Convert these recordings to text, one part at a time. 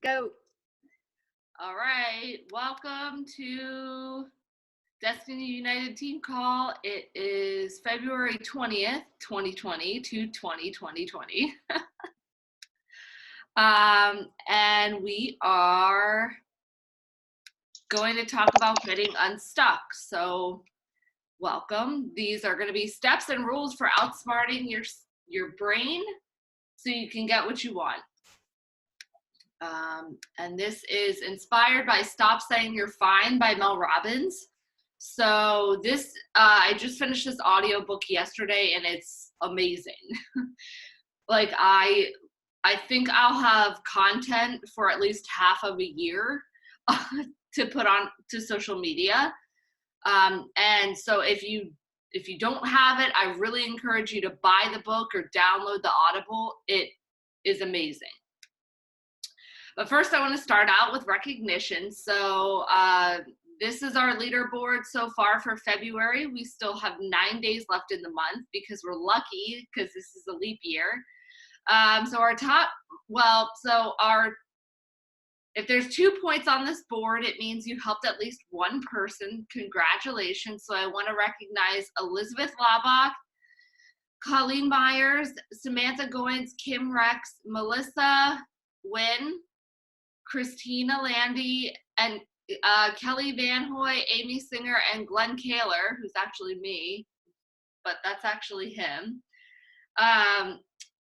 Go. All right, welcome to Destiny United Team Call. It is February 20th, 2020 to 2020. And we are going to talk about getting unstuck. So welcome. These are going to be steps and rules for outsmarting your brain so you can get what you want. And this is inspired by Stop Saying You're Fine by Mel Robbins. So this, I just finished this audiobook yesterday and it's amazing. Like I think I'll have content for at least half of a year to put on to social media. And so if you don't have it, I really encourage you to buy the book or download the Audible. It is amazing. But first, I want to start out with recognition. So this is our leaderboard so far for February. We still have 9 days left in the month because we're lucky because this is a leap year. If there's 2 points on this board, it means you helped at least one person. Congratulations. So I want to recognize Elizabeth Labach, Colleen Myers, Samantha Goins, Kim Rex, Melissa Wynn, Christina Landy, and Kelly Van Hoy, Amy Singer, and Glenn Kaler, who's actually me, but that's actually him.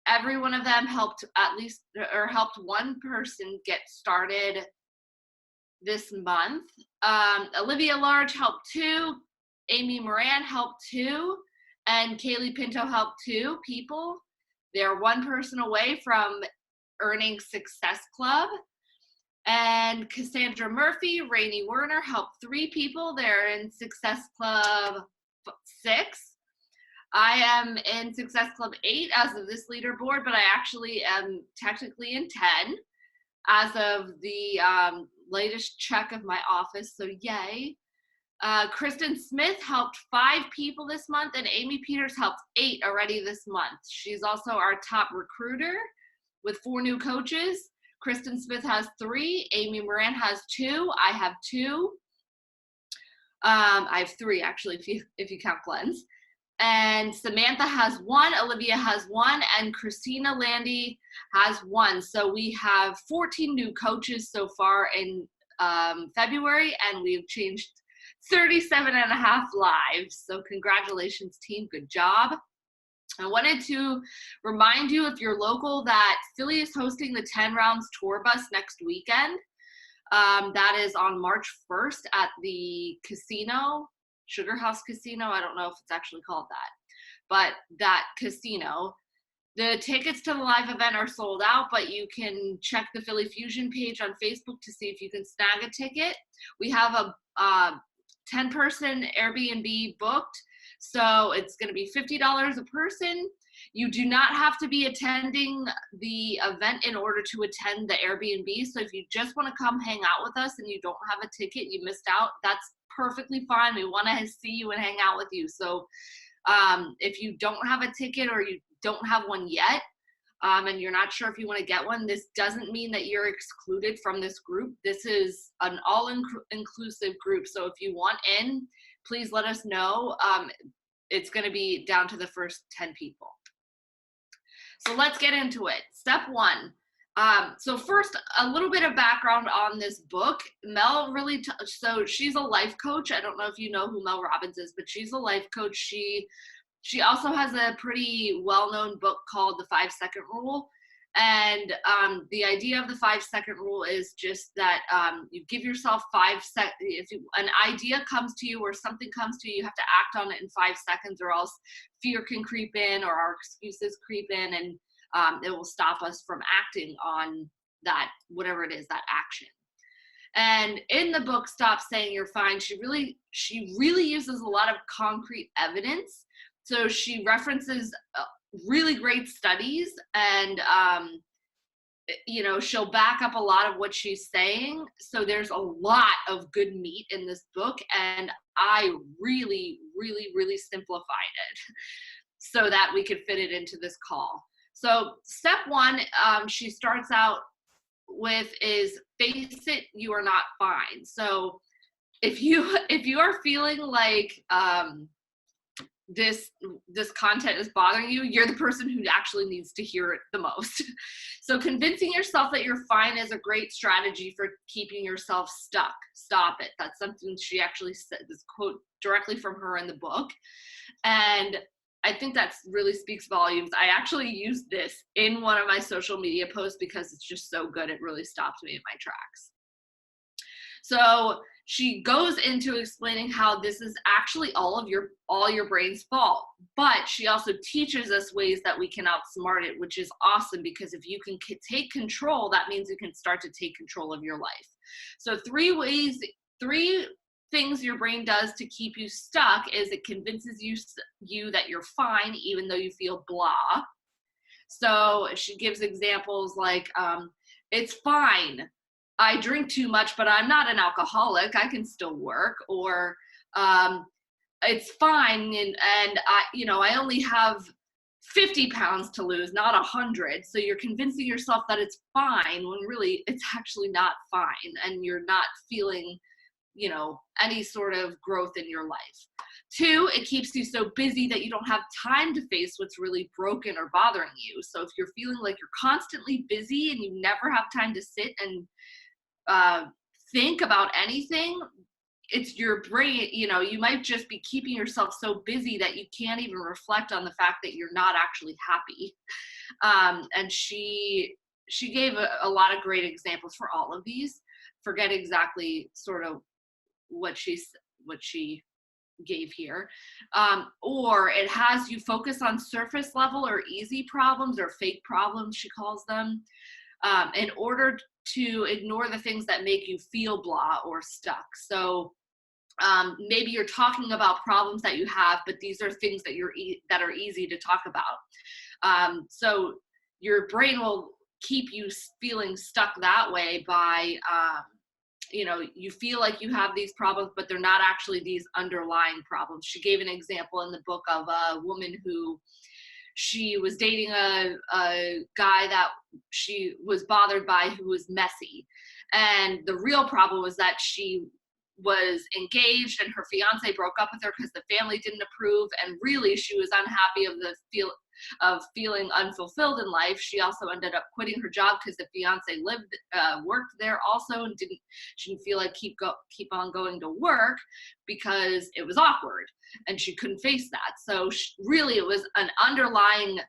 Every one of them helped helped one person get started this month. Olivia Large helped 2, Amy Moran helped 2, and Kaylee Pinto helped 2 people. They're one person away from earning Success Club. And Cassandra Murphy, Rainey Werner helped 3 people. They're in Success Club 6. I am in Success Club 8 as of this leaderboard, but I actually am technically in 10 as of the latest check of my office, so yay. Kristen Smith helped 5 people this month, and Amy Peters helped 8 already this month. She's also our top recruiter with 4 new coaches. Kristen Smith has 3. Amy Moran has 2. I have 2. I have 3 actually, if you count Glenn's. And Samantha has 1. Olivia has 1, and Christina Landy has 1. So we have 14 new coaches so far in February, and we've changed 37 and a half lives. So congratulations, team. Good job. I wanted to remind you, if you're local, that Philly is hosting the 10 Rounds Tour Bus next weekend. That is on March 1st at the casino, Sugar House Casino. I don't know if it's actually called that, but that casino. The tickets to the live event are sold out, but you can check the Philly Fusion page on Facebook to see if you can snag a ticket. We have a 10-person Airbnb booked. So it's going to be $50 a person. You do not have to be attending the event in order to attend the Airbnb. So if you just want to come hang out with us and you don't have a ticket, you missed out, that's perfectly fine. We want to see you and hang out with you. So if you don't have a ticket or you don't have one yet, and you're not sure if you want to get one, this doesn't mean that you're excluded from this group. This is an all-inclusive group. So if you want in, please let us know. It's going to be down to the first 10 people. So let's get into it. Step 1. So first, a little bit of background on this book. Mel really, so she's a life coach. I don't know if you know who Mel Robbins is, but she's a life coach. She also has a pretty well-known book called The 5-Second Rule. And the idea of the 5-second rule is just that you give yourself 5 seconds. If an idea comes to you or something comes to you, you have to act on it in 5 seconds, or else fear can creep in or our excuses creep in, and it will stop us from acting on that, whatever it is, that action. And in the book, Stop Saying You're Fine, she really uses a lot of concrete evidence. So she references really great studies, and she'll back up a lot of what she's saying. So there's a lot of good meat in this book, and I really simplified it so that we could fit it into this call. So step 1, she starts out with is face it, you are not fine. So if you are feeling like this content is bothering you, you're the person who actually needs to hear it the most. So convincing yourself that you're fine is a great strategy for keeping yourself stuck. Stop it. That's something she actually said, this quote directly from her in the book. And I think that really speaks volumes. I actually used this in one of my social media posts because it's just so good. It really stopped me in my tracks. So she goes into explaining how this is actually all your brain's fault, but she also teaches us ways that we can outsmart it, which is awesome, because if you can take control, that means you can start to take control of your life. So three things your brain does to keep you stuck is it convinces you that you're fine even though you feel blah. So she gives examples like, it's fine, I drink too much, but I'm not an alcoholic, I can still work. Or it's fine, and I only have 50 pounds to lose, not 100. So you're convincing yourself that it's fine when really it's actually not fine, and you're not feeling any sort of growth in your life. 2, it keeps you so busy that you don't have time to face what's really broken or bothering you. So if you're feeling like you're constantly busy and you never have time to sit and think about anything, it's your brain, you might just be keeping yourself so busy that you can't even reflect on the fact that you're not actually happy. And she gave a lot of great examples for all of these. Forget exactly sort of what she gave here. Or it has you focus on surface level or easy problems, or fake problems, she calls them, in order to ignore the things that make you feel blah or stuck. So maybe you're talking about problems that you have, but these are things that are easy to talk about. So your brain will keep you feeling stuck that way by you feel like you have these problems, but they're not actually these underlying problems. She gave an example in the book of a woman who she was dating a guy that she was bothered by, who was messy. And the real problem was that she was engaged and her fiance broke up with her because the family didn't approve. And really she was unhappy of feeling unfulfilled in life. She also ended up quitting her job because the fiance worked there also, and she didn't feel like keep on going to work because it was awkward and she couldn't face that. So really it was an underlying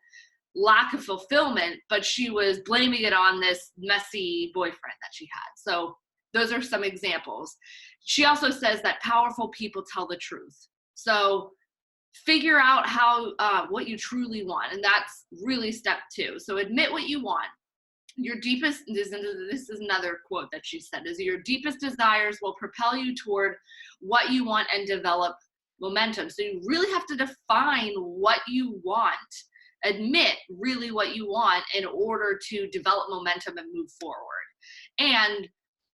lack of fulfillment, but she was blaming it on this messy boyfriend that she had. So those are some examples. She also says that powerful people tell the truth. So figure out what you truly want, and that's really step 2. So admit what you want. Your deepest, this is another quote that she said, is your deepest desires will propel you toward what you want and develop momentum. So you really have to define what you want, admit really what you want in order to develop momentum and move forward. And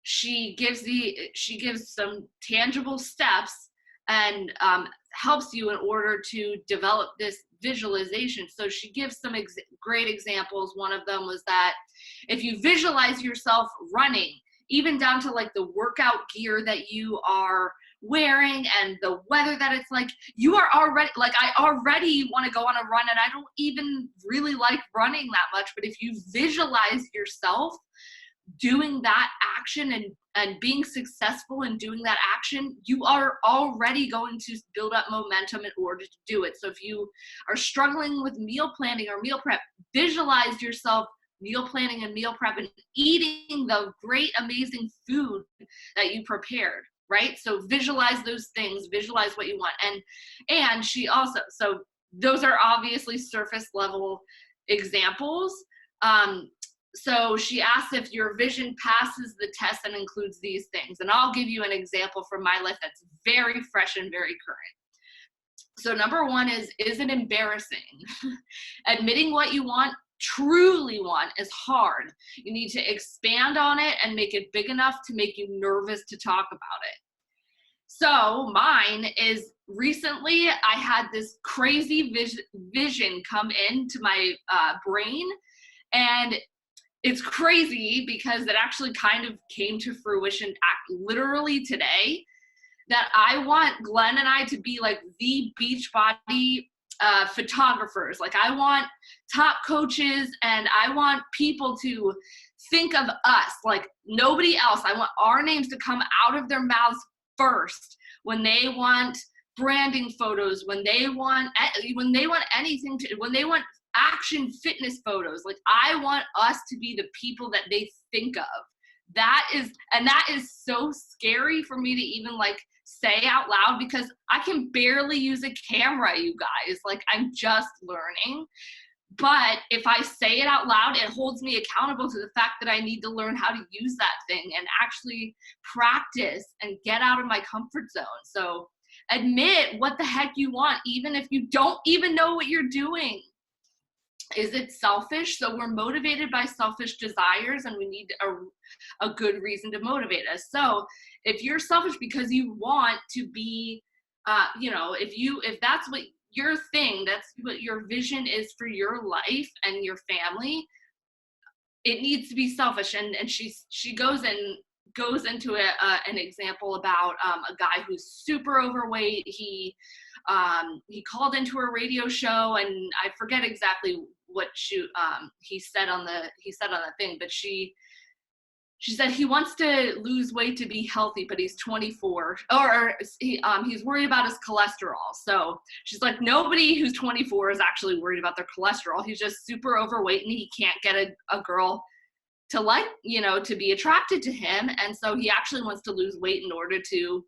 she gives some tangible steps and helps you in order to develop this visualization. So she gives some great examples. One of them was that if you visualize yourself running, even down to like the workout gear that you are wearing and the weather that it's like, you are already like, I already want to go on a run and I don't even really like running that much. But if you visualize yourself doing that action and being successful in doing that action, you are already going to build up momentum in order to do it. So if you are struggling with meal planning or meal prep, visualize yourself meal planning and meal prep and eating the great, amazing food that you prepared, right? So visualize those things, visualize what you want. And she also, so those are obviously surface level examples. So she asks if your vision passes the test and includes these things. And I'll give you an example from my life that's very fresh and very current. So number 1 is it embarrassing? Admitting what you truly want is hard. You need to expand on it and make it big enough to make you nervous to talk about it. So mine is, recently I had this crazy vision come into my brain, and it's crazy because it actually kind of came to fruition literally today, that I want Glenn and I to be like the Beachbody photographers. Like, I want top coaches, and I want people to think of us like nobody else. I want our names to come out of their mouths first when they want branding photos, when they want anything to, when they want action fitness photos. Like, I want us to be the people that they think of. That is so scary for me to even like say out loud, because I can barely use a camera, you guys. Like, I'm just learning. But if I say it out loud, it holds me accountable to the fact that I need to learn how to use that thing and actually practice and get out of my comfort zone. So admit what the heck you want, even if you don't even know what you're doing. Is it selfish? So we're motivated by selfish desires, and we need a good reason to motivate us. So if you're selfish because you want to be, if that's what your thing, that's what your vision is for your life and your family, it needs to be selfish. And she goes into an example about a guy who's super overweight. He called into a radio show, and I forget exactly what he said on the thing, but she said he wants to lose weight to be healthy, but he's 24, or he's worried about his cholesterol. So she's like, nobody who's 24 is actually worried about their cholesterol. He's just super overweight, and he can't get a girl to like, to be attracted to him. And so he actually wants to lose weight in order to,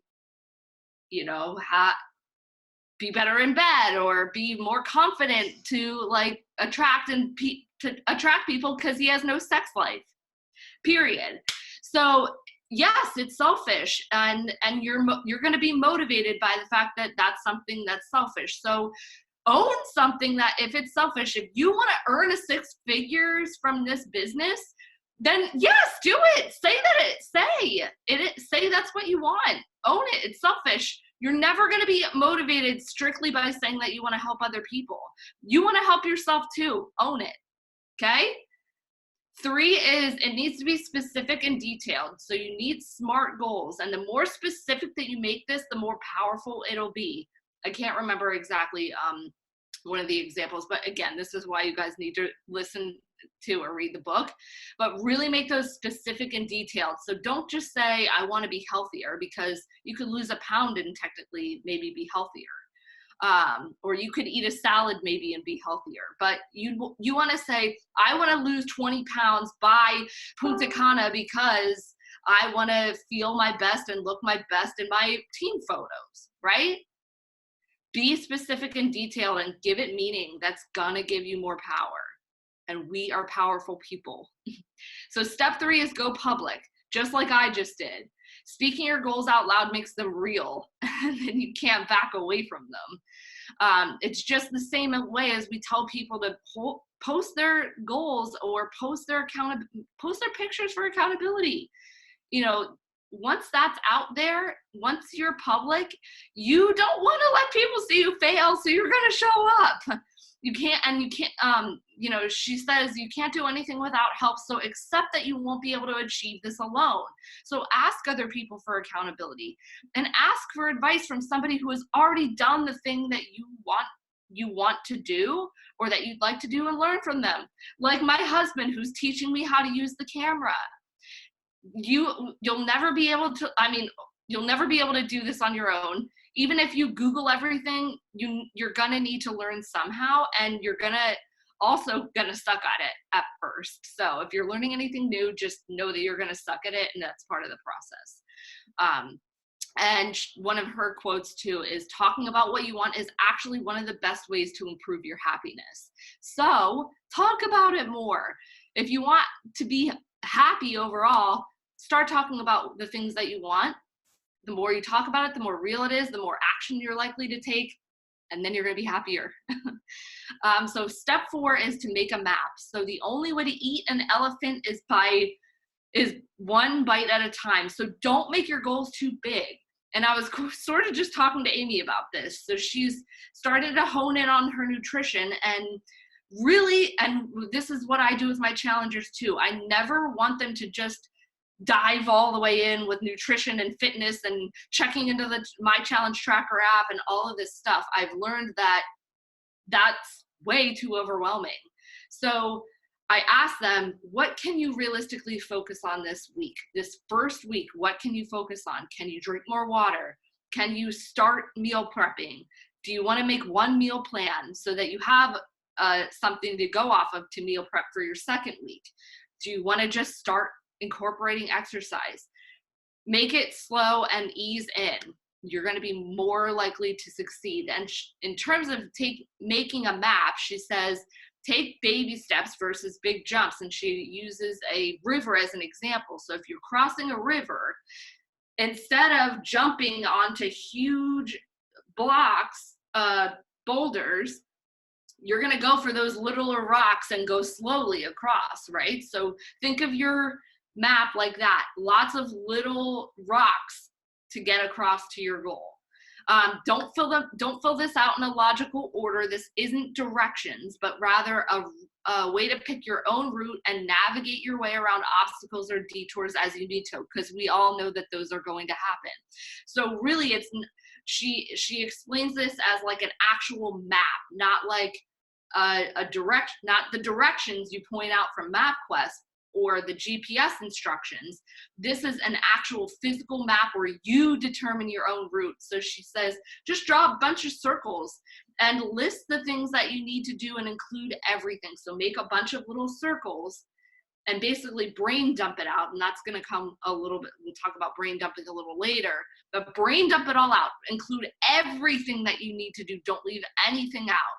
be better in bed, or be more confident to like attract people, because he has no sex life, period. So yes, it's selfish, and you're going to be motivated by the fact that that's something that's selfish. So own something that, if it's selfish, if you want to earn 6 figures from this business, then yes, do it. Say that's what you want. Own it. It's selfish. You're never going to be motivated strictly by saying that you want to help other people. You want to help yourself too. Own it. Okay? 3 is, it needs to be specific and detailed. So you need SMART goals. And the more specific that you make this, the more powerful it'll be. I can't remember exactly one of the examples, but again, this is why you guys need to listen to or read the book, but really make those specific and detailed. So don't just say, I want to be healthier, because you could lose a pound and technically maybe be healthier. Or you could eat a salad maybe and be healthier. But you want to say, I want to lose 20 pounds by Punta Cana because I want to feel my best and look my best in my team photos, right? Be specific and detailed and give it meaning. That's gonna give you more power. And we are powerful people. So step 3 is go public, just like I just did. Speaking your goals out loud makes them real, and then you can't back away from them. It's just the same way as we tell people to post their goals or post their pictures for accountability. Once that's out there, once you're public, you don't want to let people see you fail, so you're going to show up. She says you can't do anything without help, so accept that you won't be able to achieve this alone. So ask other people for accountability, and ask for advice from somebody who has already done the thing that you want to do, or that you'd like to do, and learn from them. Like my husband, who's teaching me how to use the camera. You'll never be able to do this on your own. Even if you Google everything, you're gonna need to learn somehow, and you're also gonna suck at it at first. So if you're learning anything new, just know that you're gonna suck at it, and that's part of the process. And one of her quotes too is, talking about what you want is actually one of the best ways to improve your happiness. So talk about it more. If you want to be happy overall, start talking about the things that you want. The more you talk about it, the more real it is, the more action you're likely to take, and then you're going to be happier. So step 4 is to make a map. So the only way to eat an elephant is one bite at a time. So don't make your goals too big. And I was sort of just talking to Amy about this. So she's started to hone in on her nutrition, and really, and this is what I do with my challengers too, I never want them to just dive all the way in with nutrition and fitness and checking into the My Challenge Tracker app and all of this stuff. I've learned that that's way too overwhelming. So I asked them, what can you realistically focus on this week? This first week, what can you focus on? Can you drink more water? Can you start meal prepping? Do you want to make one meal plan so that you have something to go off of to meal prep for your second week? Do you want to just start incorporating exercise? Make it slow and ease in. You're going to be more likely to succeed. And in terms of making a map, she says, take baby steps versus big jumps. And she uses a river as an example. So if you're crossing a river, instead of jumping onto huge blocks, boulders, you're going to go for those littler rocks and go slowly across, right? So think of your map like that. Lots of little rocks to get across to your goal. Don't fill this out in a logical order. This isn't directions, but rather a way to pick your own route and navigate your way around obstacles or detours as you need to, because we all know that those are going to happen. So really, she explains this as like an actual map, not like not the directions you point out from MapQuest or the GPS instructions. This is an actual physical map where you determine your own route. So she says, just draw a bunch of circles and list the things that you need to do and include everything. So make a bunch of little circles and basically brain dump it out. And that's going to come a little bit, we'll talk about brain dumping a little later, but brain dump it all out. Include everything that you need to do. Don't leave anything out.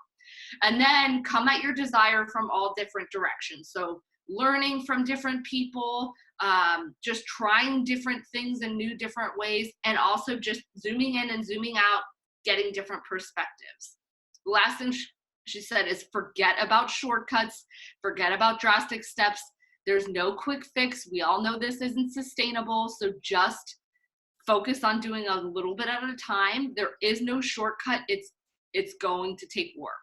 And then come at your desire from all different directions. So learning from different people, just trying different things in new different ways, and also just zooming in and zooming out, getting different perspectives. The last thing she said is forget about shortcuts, forget about drastic steps. There's no quick fix. We all know this isn't sustainable, so just focus on doing a little bit at a time. There is no shortcut. It's going to take work.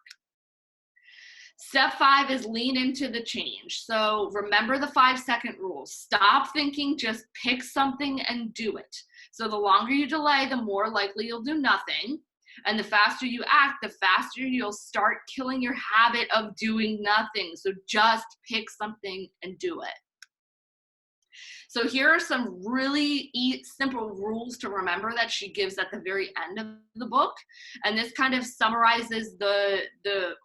Step 5 is lean into the change. So remember the 5-second rule. Stop thinking, just pick something and do it. So the longer you delay, the more likely you'll do nothing. And the faster you act, the faster you'll start killing your habit of doing nothing. So just pick something and do it. So here are some really simple rules to remember that she gives at the very end of the book. And this kind of summarizes the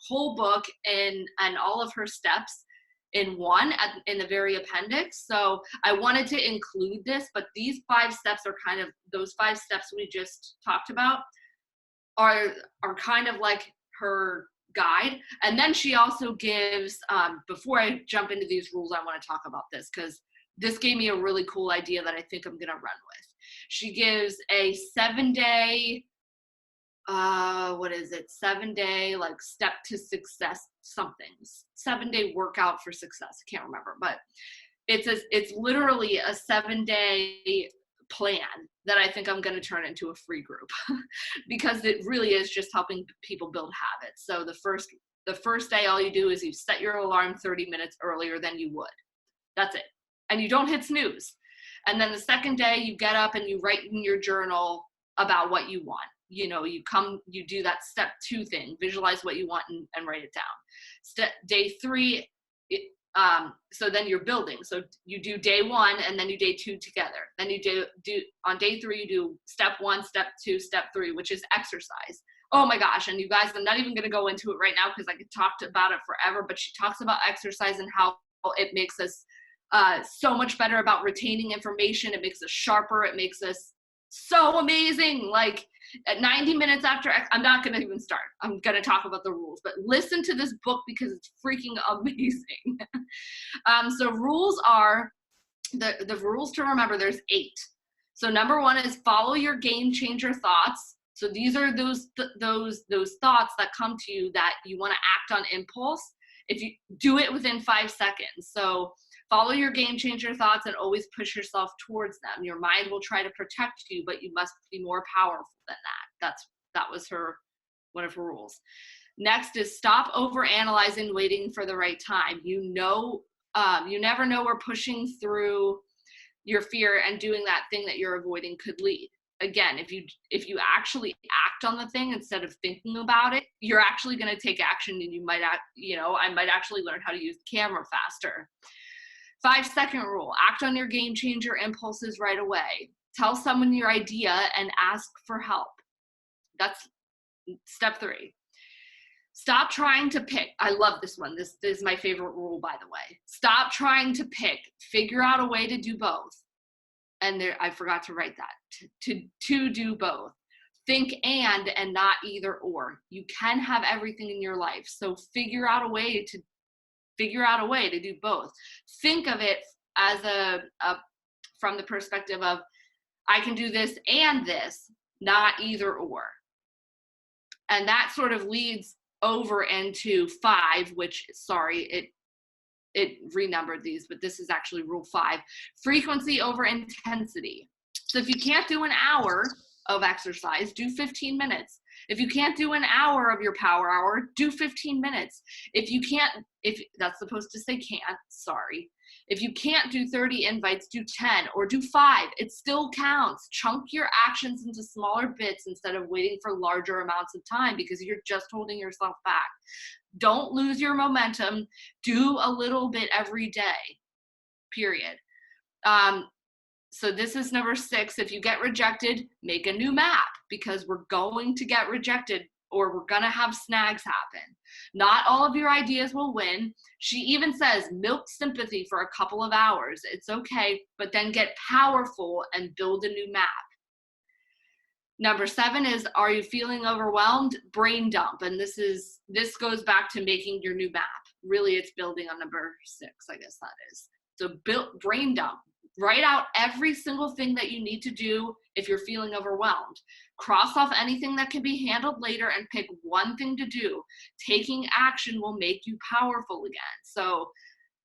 whole book and all of her steps in one in the very appendix. So I wanted to include this, but these 5 steps are kind of, those 5 steps we just talked about are kind of like her guide. And then she also gives, before I jump into these rules, I want to talk about this because this gave me a really cool idea that I think I'm going to run with. She gives a 7-day, 7-day, like step to success, something, 7-day workout for success. I can't remember, but it's literally a 7-day plan that I think I'm going to turn into a free group because it really is just helping people build habits. So the first day, all you do is you set your alarm 30 minutes earlier than you would. That's it. And you don't hit snooze. And then the second day you get up and you write in your journal about what you want. You know, you do that step 2 thing, visualize what you want and write it down. Day 3, so then you're building. So you do day 1 and then you day 2 together. Then you do on day 3, you do step 1, step 2, step 3, which is exercise. Oh my gosh. And you guys, I'm not even going to go into it right now because I could talk about it forever, but she talks about exercise and how it makes us so much better about retaining information. It makes us sharper. It makes us so amazing. Like at 90 minutes after, I'm not going to even start. I'm going to talk about the rules, but listen to this book because it's freaking amazing. So rules are, the rules to remember, there's 8. So number 1 is follow your game changer thoughts. So these are those thoughts that come to you that you want to act on impulse. If you do it within 5 seconds. So follow your game changer thoughts and always push yourself towards them. Your mind will try to protect you, but you must be more powerful than that. That was one of her rules. Next is stop overanalyzing, waiting for the right time. You never know where pushing through your fear and doing that thing that you're avoiding could lead. Again, if you actually act on the thing instead of thinking about it, you're actually going to take action, and I might actually learn how to use the camera faster. 5-second rule: act on your game changer impulses right away. Tell someone your idea and ask for help. That's step 3. Stop trying to pick. I love this one. This is my favorite rule, by the way. Stop trying to pick. Figure out a way to do both. And there, I forgot to write that. To do both. Think and not either or. You can have everything in your life. So figure out a way to do both. Think of it as from the perspective of, I can do this and this, not either or. And that sort of leads over into 5, which, sorry, it renumbered these, but this is actually rule 5, frequency over intensity. So if you can't do an hour of exercise, do 15 minutes. If you can't do an hour of your power hour, do 15 minutes. If that's supposed to say can't, sorry. If you can't do 30 invites, do 10 or do 5. It still counts. Chunk your actions into smaller bits instead of waiting for larger amounts of time, because you're just holding yourself back. Don't lose your momentum. Do a little bit every day, period. So this is number 6. If you get rejected, make a new map, because we're going to get rejected, or we're going to have snags happen. Not all of your ideas will win. She even says, milk sympathy for a couple of hours. It's okay, but then get powerful and build a new map. Number 7 is, are you feeling overwhelmed? Brain dump. And this goes back to making your new map. Really, it's building on number 6, I guess that is. So brain dump. Write out every single thing that you need to do if you're feeling overwhelmed. Cross off anything that can be handled later and pick one thing to do. Taking action will make you powerful again. So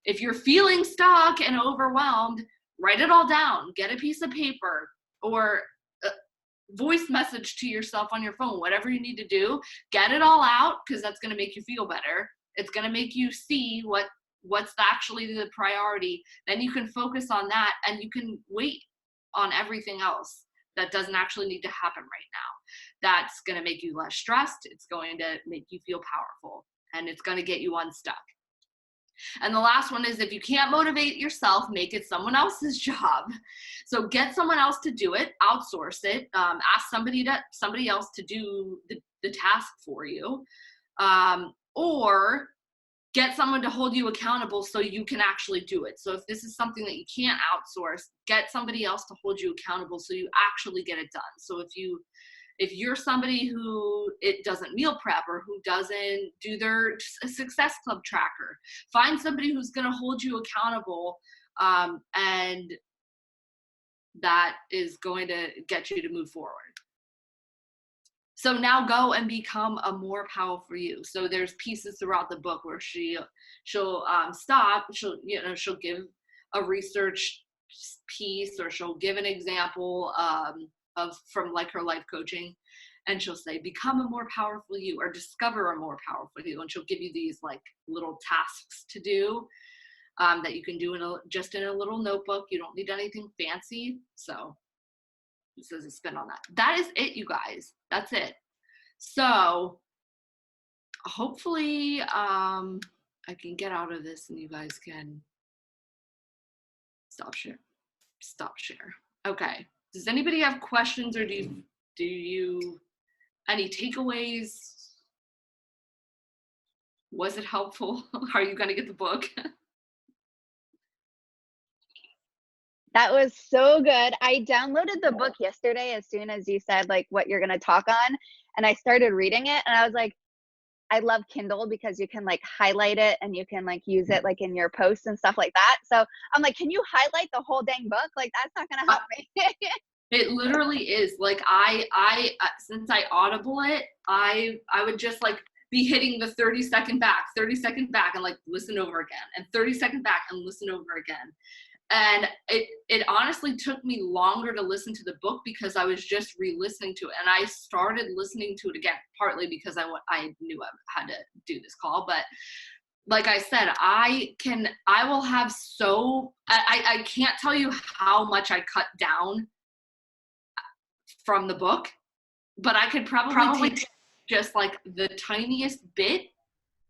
if you're feeling stuck and overwhelmed, write it all down. Get a piece of paper or a voice message to yourself on your phone, whatever you need to do. Get it all out, because that's going to make you feel better. It's going to make you see what's actually the priority. Then you can focus on that, and you can wait on everything else that doesn't actually need to happen right now. That's going to make you less stressed. It's going to make you feel powerful, and it's going to get you unstuck. And the last one is, if you can't motivate yourself, make it someone else's job. So get someone else to do it, outsource it, ask somebody else to do the task for you, or get someone to hold you accountable so you can actually do it. So if this is something that you can't outsource, get somebody else to hold you accountable so you actually get it done. So if you're somebody who it doesn't meal prep, or who doesn't do their success club tracker, find somebody who's going to hold you accountable, and that is going to get you to move forward. So now go and become a more powerful you. So there's pieces throughout the book where she'll give a research piece, or she'll give an example from like her life coaching, and she'll say, become a more powerful you, or discover a more powerful you. And she'll give you these like little tasks to do that you can do just in a little notebook. You don't need anything fancy. So this is a spin on that. That is it, you guys. That's it. So hopefully I can get out of this and you guys can stop share. Okay. Does anybody have questions, or do you any takeaways? Was it helpful? Are you going to get the book? That was so good. I downloaded the book yesterday as soon as you said like what you're going to talk on, and I started reading it, and I was like, I love Kindle because you can like highlight it and you can like use it like in your posts and stuff like that. So I'm like, can you highlight the whole dang book? Like, that's not going to help me. It literally is. Like I since I audible it, I would just like be hitting the 30-second back, and like listen over again, and 30-second back and listen over again. And it honestly took me longer to listen to the book because I was just re-listening to it. And I started listening to it again, partly because I knew I had to do this call. But like I said, I will have I can't tell you how much I cut down from the book, but I could probably take just like the tiniest bit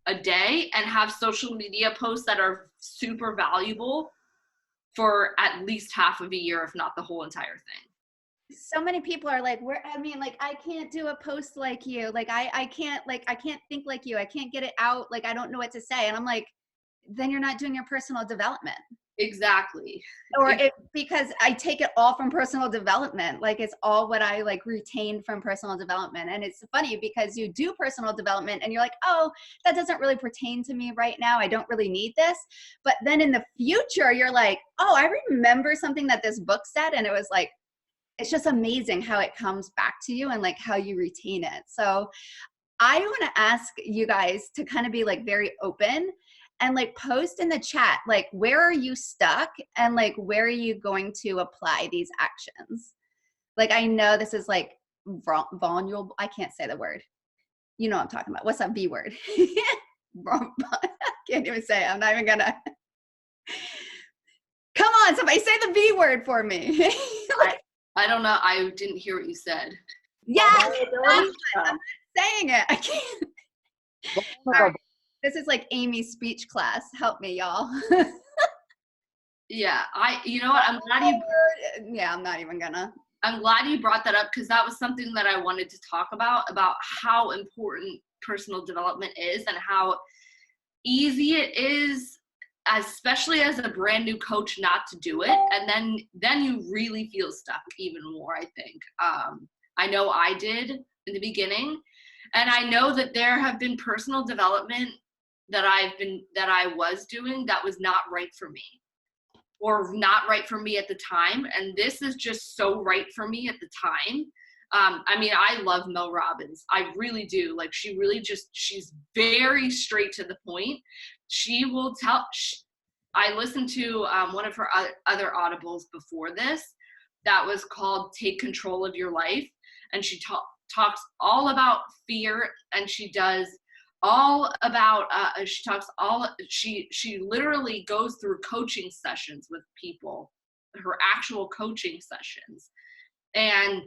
a day and have social media posts that are super valuable for at least half of a year, if not the whole entire thing. So many people are like, I can't do a post like you. Like, I can't think like you. I can't get it out. Like, I don't know what to say. And I'm like, then you're not doing your personal development. Exactly. Because I take it all from personal development. Like, it's all what I like retained from personal development. And it's funny because you do personal development and you're like, oh, that doesn't really pertain to me right now. I don't really need this. But then in the future, you're like, oh, I remember something that this book said. And it was like, it's just amazing how it comes back to you and like how you retain it. So I want to ask you guys to kind of be like very open and like post in the chat, like, where are you stuck and like, where are you going to apply these actions? Like, I know this is like vulnerable. I can't say the word. You know what I'm talking about. What's that B word? I can't even say it. I'm not even gonna. Come on, somebody say the B word for me. Like, I don't know. I didn't hear what you said. Yeah, I'm not saying it. I can't. Right. This is like Amy's speech class. Help me, y'all. Yeah, you know what? I'm not even gonna. I'm glad you brought that up because that was something that I wanted to talk about how important personal development is and how easy it is, especially as a brand new coach, not to do it. And then you really feel stuck even more, I think. I know I did in the beginning. And I know that there have been personal development that I was doing that was not right for me or not right for me at the time. And this is just so right for me at the time. I mean, I love Mel Robbins. I really do. Like, she's very straight to the point. She will I listened to one of her other audibles before this that was called Take Control of Your Life. And she talks all about fear, and she does all about she literally goes through coaching sessions with people, her actual coaching sessions, and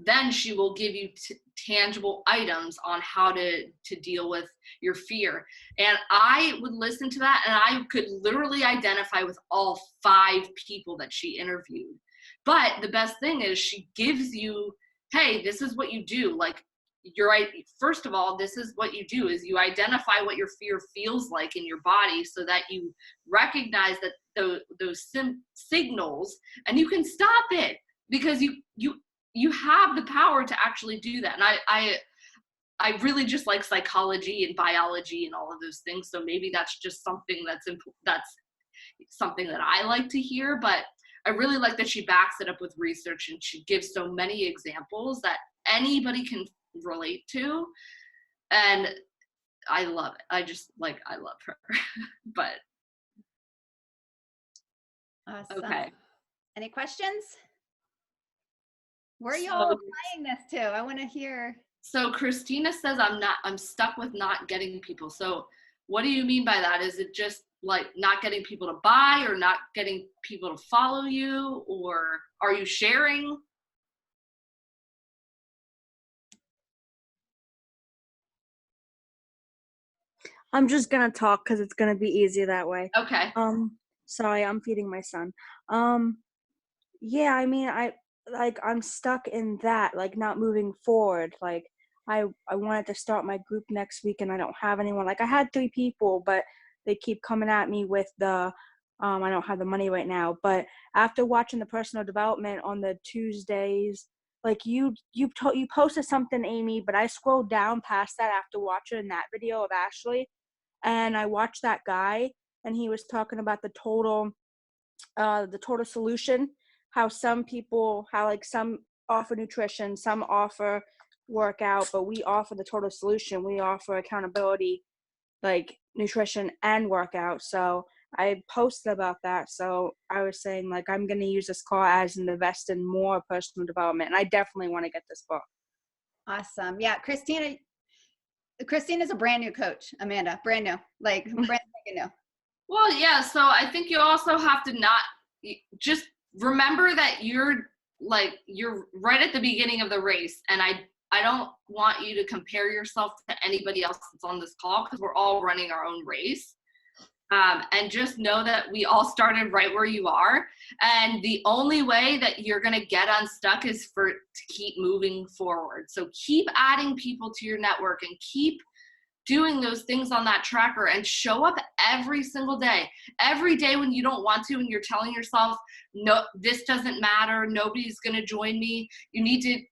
then she will give you tangible items on how to deal with your fear. And I would listen to that and I could literally identify with all 5 people that she interviewed. But the best thing is she gives you, hey, this is what you do. Like, you're right. First of all, this is what you do is you identify what your fear feels like in your body so that you recognize that those signals, and you can stop it because you have the power to actually do that. And I really just like psychology and biology and all of those things. So maybe that's just something that's something that I like to hear, but I really like that she backs it up with research and she gives so many examples that anybody can relate to. And I love it. I love her. But awesome. Okay. Any questions? Where are y'all applying this to? I want to hear. So Christina says I'm stuck with not getting people. So what do you mean by that? Is it just like not getting people to buy or not getting people to follow you, or are you sharing? I'm just gonna talk because it's gonna be easier that way. Okay. Sorry, I'm feeding my son. Yeah, I mean, I'm stuck in that, like, not moving forward. Like, I wanted to start my group next week and I don't have anyone. Like, I had 3 people, but they keep coming at me with the I don't have the money right now. But after watching the personal development on the Tuesdays, like you posted something, Amy, but I scrolled down past that after watching that video of Ashley, and I watched that guy, and he was talking about the total solution, how some offer nutrition, some offer workout, but we offer the total solution. We offer accountability, like nutrition and workout. So I posted about that. So I was saying, like, I'm going to use this call as an invest in more personal development. And I definitely want to get this book. Awesome. Yeah, Christina's a brand new coach, Amanda. Brand new. Like brand spanking new. Well, yeah, so I think you also have to not just remember that you're right at the beginning of the race, and I don't want you to compare yourself to anybody else that's on this call, because we're all running our own race. And just know that we all started right where you are. And the only way that you're going to get unstuck is to keep moving forward. So keep adding people to your network and keep doing those things on that tracker, and show up every single day. Every day when you don't want to and you're telling yourself, no, this doesn't matter, nobody's going to join me, you need to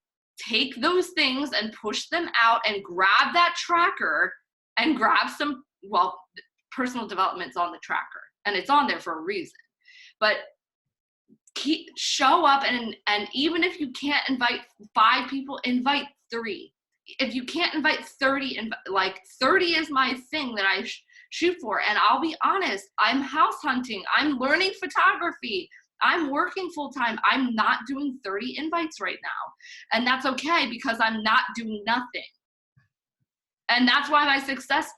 take those things and push them out and grab that tracker and grab some, well, personal development's on the tracker and it's on there for a reason, but show up, and even if you can't invite 5 people, invite 3. If you can't invite 30, like 30 is my thing that I shoot for. And I'll be honest, I'm house hunting, I'm learning photography, I'm working full time, I'm not doing 30 invites right now, and that's okay, because I'm not doing nothing. And that's why my success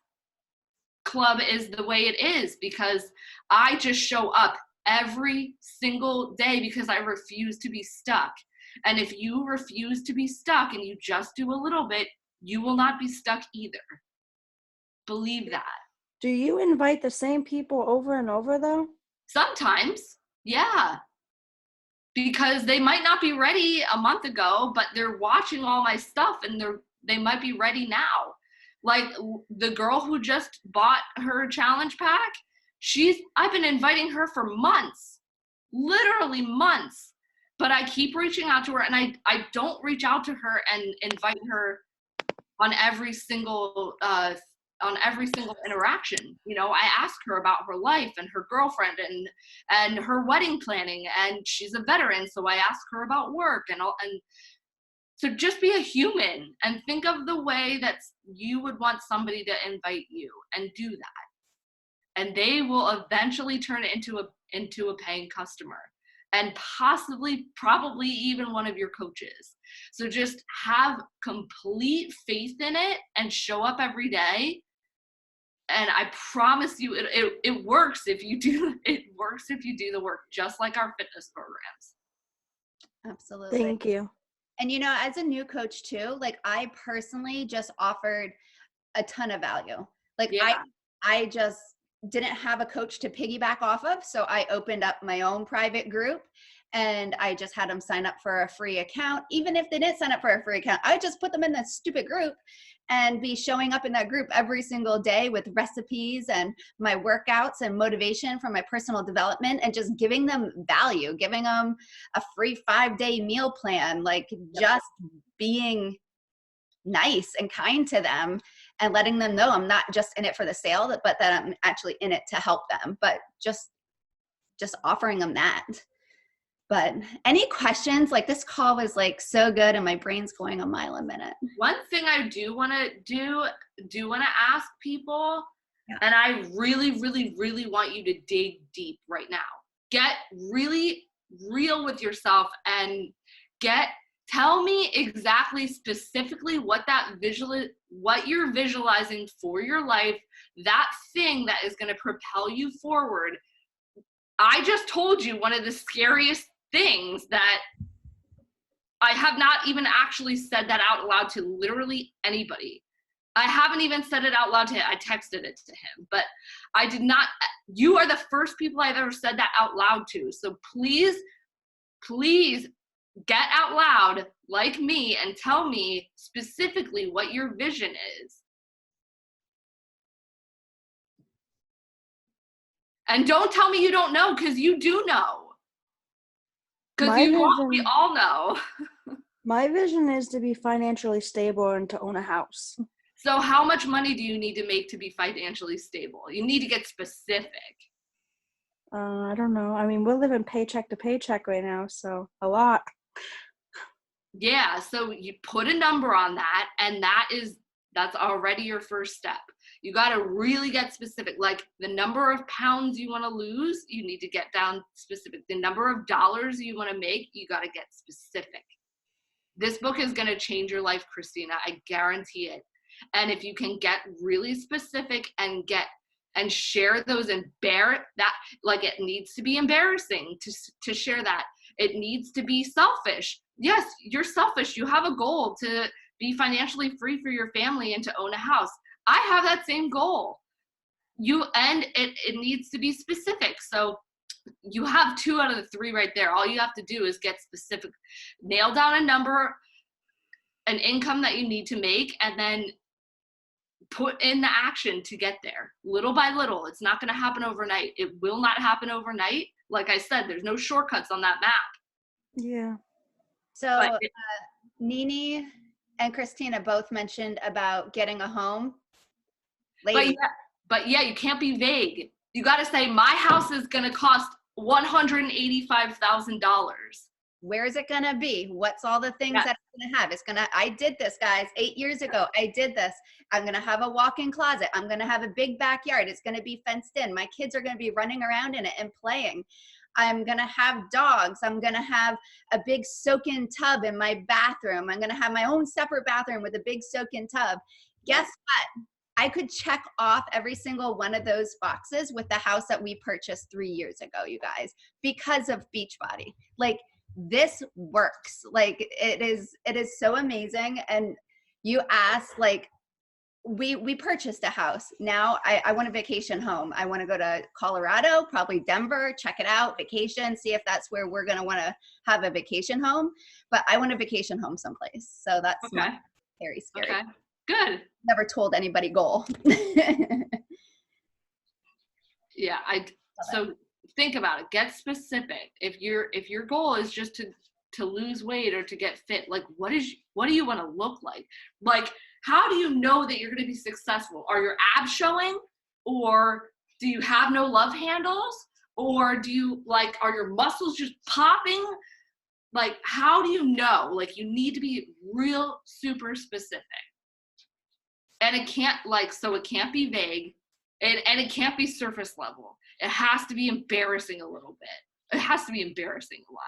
club is the way it is, because I just show up every single day because I refuse to be stuck. And if you refuse to be stuck and you just do a little bit, you will not be stuck either. Believe that. Do you invite the same people over and over though? Sometimes, yeah. Because they might not be ready a month ago, but they're watching all my stuff and they might be ready now. Like the girl who just bought her challenge pack, I've been inviting her for months, literally months. But I keep reaching out to her, and I don't reach out to her and invite her on every single interaction. You know, I ask her about her life and her girlfriend and her wedding planning, and she's a veteran, so I ask her about work and so just be a human and think of the way that you would want somebody to invite you, and do that. And they will eventually turn it into a paying customer, and probably even one of your coaches. So just have complete faith in it and show up every day. And I promise you, it works if you do. It works if you do the work, just like our fitness programs. Absolutely. Thank you. And you know, as a new coach too, like I personally just offered a ton of value. Like yeah. I just didn't have a coach to piggyback off of. So I opened up my own private group, and I just had them sign up for a free account. Even if they didn't sign up for a free account, I just put them in that stupid group and be showing up in that group every single day with recipes and my workouts and motivation for my personal development, and just giving them value, giving them a free 5-day meal plan, like just being nice and kind to them, and letting them know I'm not just in it for the sale, but that I'm actually in it to help them, but just offering them that. But any questions? Like this call was like so good and my brain's going a mile a minute. One thing I do want to ask people, and I really, really, really want you to dig deep right now. Get really real with yourself and tell me exactly, specifically what you're visualizing for your life, that thing that is going to propel you forward. I just told you one of the scariest things that I have not even actually said that out loud to literally anybody. I haven't even said it out loud to him. I texted it to him, but I did not. You are the first people I've ever said that out loud to. So please get out loud like me and tell me specifically what your vision is. And don't tell me you don't know, because you do know. Because we all know. My vision is to be financially stable and to own a house. So how much money do you need to make to be financially stable? You need to get specific. I don't know. I mean, we're living paycheck to paycheck right now, so a lot. Yeah, so you put a number on that, and that's already your first step. You got to really get specific. Like the number of pounds you want to lose, you need to get down specific. The number of dollars you want to make, you got to get specific. This book is going to change your life, Christina. I guarantee it. And if you can get really specific and share those like it needs to be embarrassing to share that. It needs to be selfish. Yes, you're selfish. You have a goal to be financially free for your family and to own a house. I have that same goal. It needs to be specific. So you have 2 out of the 3 right there. All you have to do is get specific, nail down a number, an income that you need to make, and then put in the action to get there little by little. It's not going to happen overnight. It will not happen overnight. Like I said, there's no shortcuts on that map. Yeah. So Nini and Christina both mentioned about getting a home. But yeah, you can't be vague. You got to say, my house is going to cost $185,000. Where is it going to be? What's all the things that it's going to have? I did this, guys, 8 years ago. I did this. I'm going to have a walk-in closet. I'm going to have a big backyard. It's going to be fenced in. My kids are going to be running around in it and playing. I'm going to have dogs. I'm going to have a big soak-in tub in my bathroom. I'm going to have my own separate bathroom with a big soak-in tub. Guess what? I could check off every single one of those boxes with the house that we purchased 3 years ago, you guys, because of Beachbody. Like, this works. Like, it is so amazing. And you asked, like, we purchased a house. Now I want a vacation home. I want to go to Colorado, probably Denver, check it out, vacation, see if that's where we're going to want to have a vacation home. But I want a vacation home someplace. So that's not very scary. Okay, good. Never told anybody goal. Yeah, so think about it. Get specific. If your goal is just to lose weight or to get fit, like what do you want to look like? Like, how do you know that you're going to be successful? Are your abs showing, or do you have no love handles, or are your muscles just popping? Like, how do you know? Like, you need to be real super specific. And it can't be vague, and it can't be surface level. It has to be embarrassing a little bit. It has to be embarrassing a lot.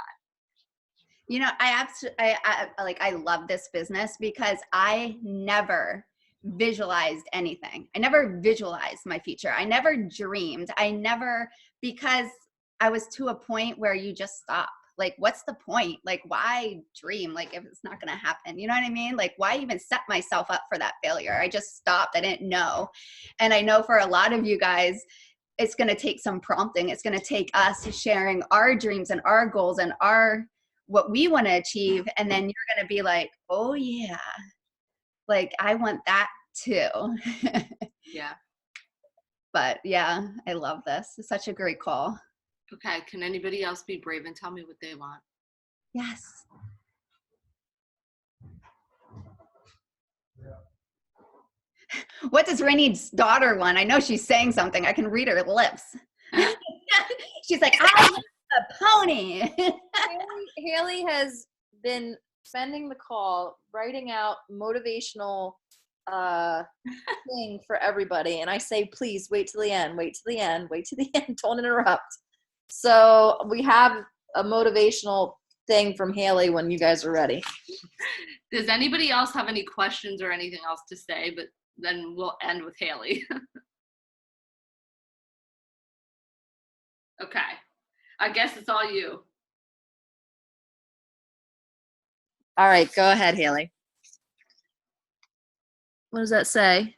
You know, I love this business because I never visualized anything. I never visualized my future. I never dreamed. Because I was to a point where you just stop. Like, what's the point? Like, why dream? Like, if it's not going to happen, you know what I mean? Like, why even set myself up for that failure? I just stopped. I didn't know. And I know for a lot of you guys, it's going to take some prompting. It's going to take us sharing our dreams and our goals and what we want to achieve. And then you're going to be like, oh yeah, like I want that too. Yeah. But yeah, I love this. It's such a great call. Okay. Can anybody else be brave and tell me what they want? Yes. What does Rainey's daughter want? I know she's saying something. I can read her lips. She's like, I want a pony. Haley has been spending the call writing out motivational thing for everybody, and I say, please wait till the end, wait till the end, wait till the end, don't interrupt. So we have a motivational thing from Haley when you guys are ready. Does anybody else have any questions or anything else to say? But then we'll end with Haley. Okay. I guess it's all you. All right, go ahead, Haley. What does that say?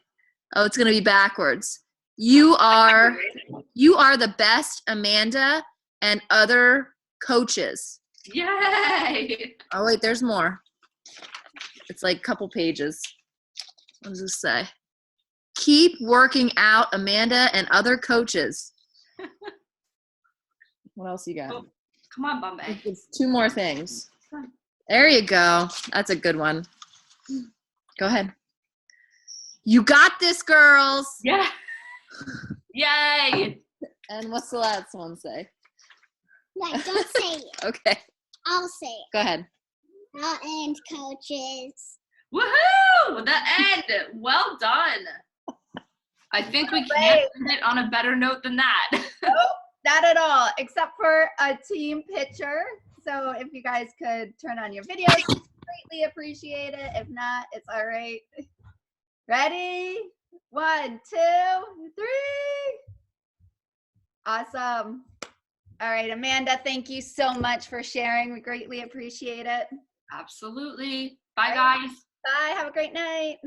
Oh, it's going to be backwards. You are the best, Amanda, and other coaches. Yay! Oh, wait, there's more. It's like a couple pages. What does this say? Keep working out, Amanda, and other coaches. What else you got? Oh, come on, Bombay. It's 2 more things. There you go. That's a good one. Go ahead. You got this, girls. Yeah. Yay. And what's the last one say? No, don't say it. Okay. I'll say it. Go ahead. And coaches. Woohoo! The end. Well done. I think we can't end it on a better note than that. Nope, not at all, except for a team picture. So if you guys could turn on your videos, greatly appreciate it. If not, it's all right. Ready? 1, 2, 3. Awesome. All right, Amanda, thank you so much for sharing. We greatly appreciate it. Absolutely. Bye, guys. Bye. Have a great night.